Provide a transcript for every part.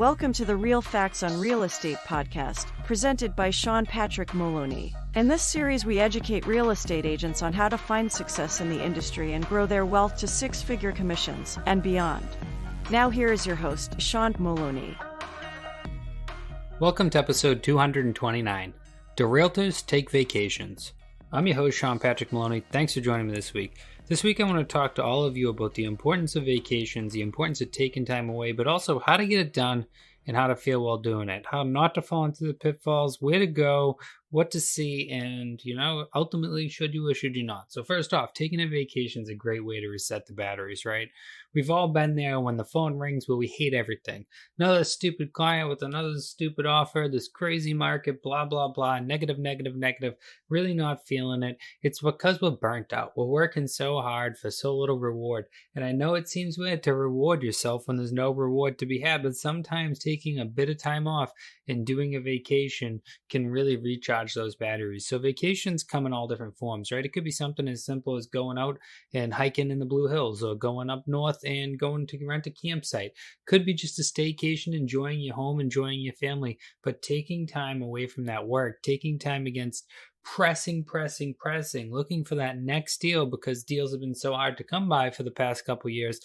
Welcome to the Real Facts on Real Estate podcast, presented by Sean Patrick Maloney. In this series, we educate real estate agents on how to find success in the industry and grow their wealth to six-figure commissions and beyond. Now here is your host, Sean Maloney. Welcome to episode 229, Do Realtors Take Vacations? I'm your host, Sean Patrick Maloney. Thanks for joining me this week. This week I want to talk to all of you about the importance of vacations, the importance of taking time away, but also how to get it done and how to feel while doing it, how not to fall into the pitfalls, where to go, what to see, and, ultimately, should you or should you not? So first off, taking a vacation is a great way to reset the batteries, right? We've all been there when the phone rings where we hate everything. Another stupid client with another stupid offer, this crazy market, blah, blah, blah, negative, really not feeling it. It's because we're burnt out. We're working so hard for so little reward. And I know it seems weird to reward yourself when there's no reward to be had, but sometimes taking a bit of time off and doing a vacation can really recharge those batteries. So vacations come in all different forms, right? It could be something as simple as going out and hiking in the Blue Hills, or going up north and going to rent a campsite. Could be just a staycation, enjoying your home, enjoying your family, but taking time away from that work, taking time against pressing, looking for that next deal, because deals have been so hard to come by for the past couple of years.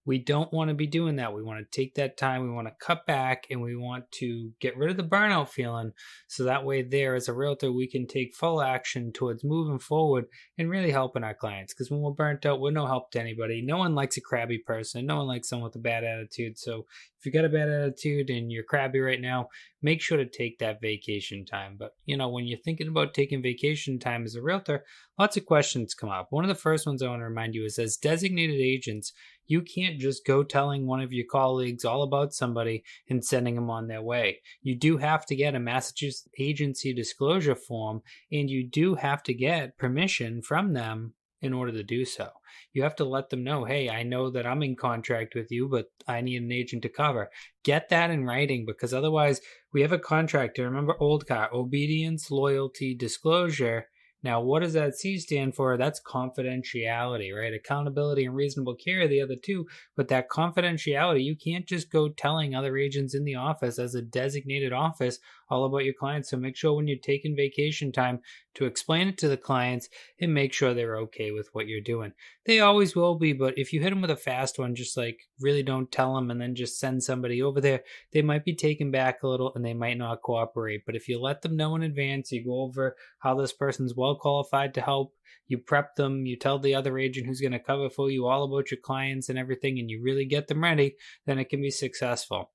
We don't want to be doing that. We want to take that time, we want to cut back, and we want to get rid of the burnout feeling, so that way there, as a realtor, we can take full action towards moving forward and really helping our clients. Because when we're burnt out, we're no help to anybody. No one likes a crabby person. No one likes someone with a bad attitude. So if you got a bad attitude and you're crabby right now, make sure to take that vacation time. But, when you're thinking about taking vacation time as a realtor, lots of questions come up. One of the first ones I want to remind you is, as designated agents, you can't just go telling one of your colleagues all about somebody and sending them on their way. You do have to get a Massachusetts agency disclosure form, and you do have to get permission from them in order to do so. You have to let them know, hey, I know that I'm in contract with you, but I need an agent to cover. Get that in writing, because otherwise we have a contract. Remember old car, obedience, loyalty, disclosure. Now, what does that C stand for? That's confidentiality, right? Accountability and reasonable care are the other two, but that confidentiality, you can't just go telling other agents in the office as a designated office all about your clients. So make sure when you're taking vacation time to explain it to the clients and make sure they're okay with what you're doing. They always will be, but if you hit them with a fast one, just like really don't tell them and then just send somebody over there, they might be taken back a little and they might not cooperate. But if you let them know in advance, you go over how this person's well qualified to help, you prep them, you tell the other agent who's going to cover for you all about your clients and everything, and you really get them ready, then it can be successful.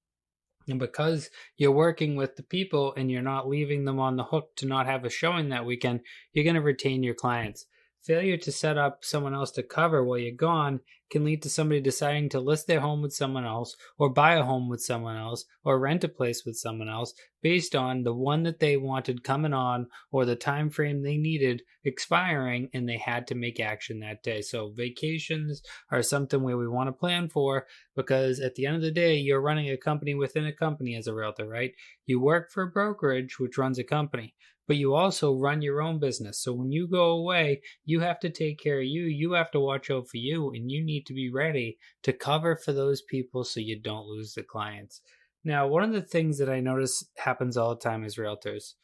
And because you're working with the people and you're not leaving them on the hook to not have a showing that weekend, you're going to retain your clients. Failure to set up someone else to cover while you're gone can lead to somebody deciding to list their home with someone else, or buy a home with someone else, or rent a place with someone else based on the one that they wanted coming on, or the time frame they needed expiring, and they had to make action that day. So vacations are something where we want to plan for, because at the end of the day, you're running a company within a company as a realtor, right? You work for a brokerage which runs a company, but you also run your own business. So when you go away, you have to take care of you. You have to watch out for you, and you need to be ready to cover for those people so you don't lose the clients. Now, one of the things that I notice happens all the time as realtors,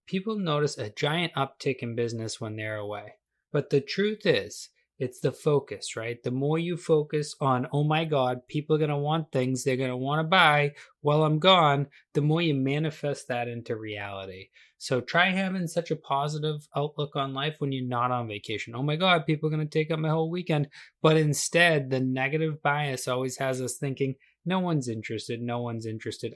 people notice a giant uptick in business when they're away. But the truth is, it's the focus, right? The more you focus on, oh my God, people are going to want things they're going to want to buy while I'm gone, the more you manifest that into reality. So try having such a positive outlook on life when you're not on vacation. Oh my God, people are going to take up my whole weekend. But instead, the negative bias always has us thinking, no one's interested.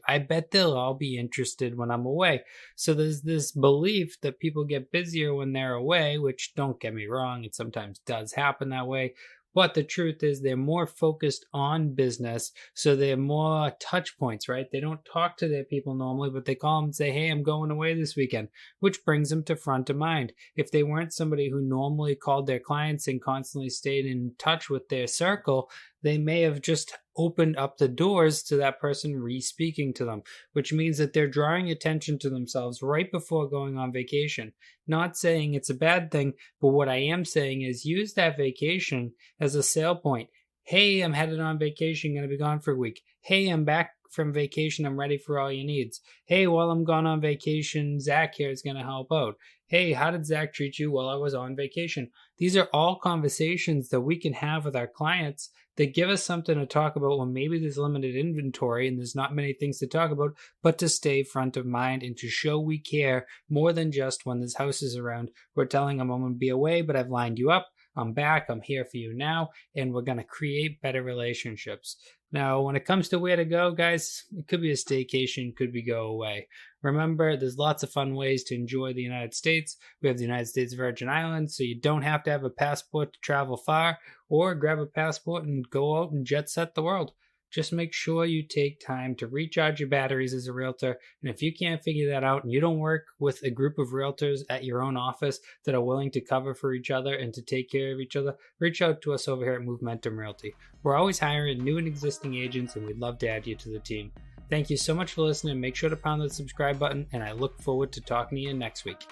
I bet they'll all be interested when I'm away. So there's this belief that people get busier when they're away, which, don't get me wrong, it sometimes does happen that way. But the truth is they're more focused on business, so they're more touch points, right? They don't talk to their people normally, but they call them and say, hey, I'm going away this weekend, which brings them to front of mind. If they weren't somebody who normally called their clients and constantly stayed in touch with their circle, they may have just opened up the doors to that person re-speaking to them, which means that they're drawing attention to themselves right before going on vacation. Not saying it's a bad thing, but what I am saying is use that vacation as a sale point. Hey, I'm headed on vacation, going to be gone for a week. Hey, I'm back from vacation, I'm ready for all your needs. Hey, while I'm gone on vacation, Zach here is going to help out. Hey, how did Zach treat you while I was on vacation? These are all conversations that we can have with our clients that give us something to talk about when maybe there's limited inventory and there's not many things to talk about, but to stay front of mind and to show we care more than just when this house is around. We're telling them I'm going to be away, but I've lined you up. I'm back. I'm here for you now. And we're going to create better relationships. Now, when it comes to where to go, guys, it could be a staycation, could be go away. Remember, there's lots of fun ways to enjoy the United States. We have the United States Virgin Islands, so you don't have to have a passport to travel far, or grab a passport and go out and jet set the world. Just make sure you take time to recharge your batteries as a realtor. And if you can't figure that out and you don't work with a group of realtors at your own office that are willing to cover for each other and to take care of each other, reach out to us over here at Momentum Realty. We're always hiring new and existing agents, and we'd love to add you to the team. Thank you so much for listening. Make sure to pound the subscribe button, and I look forward to talking to you next week.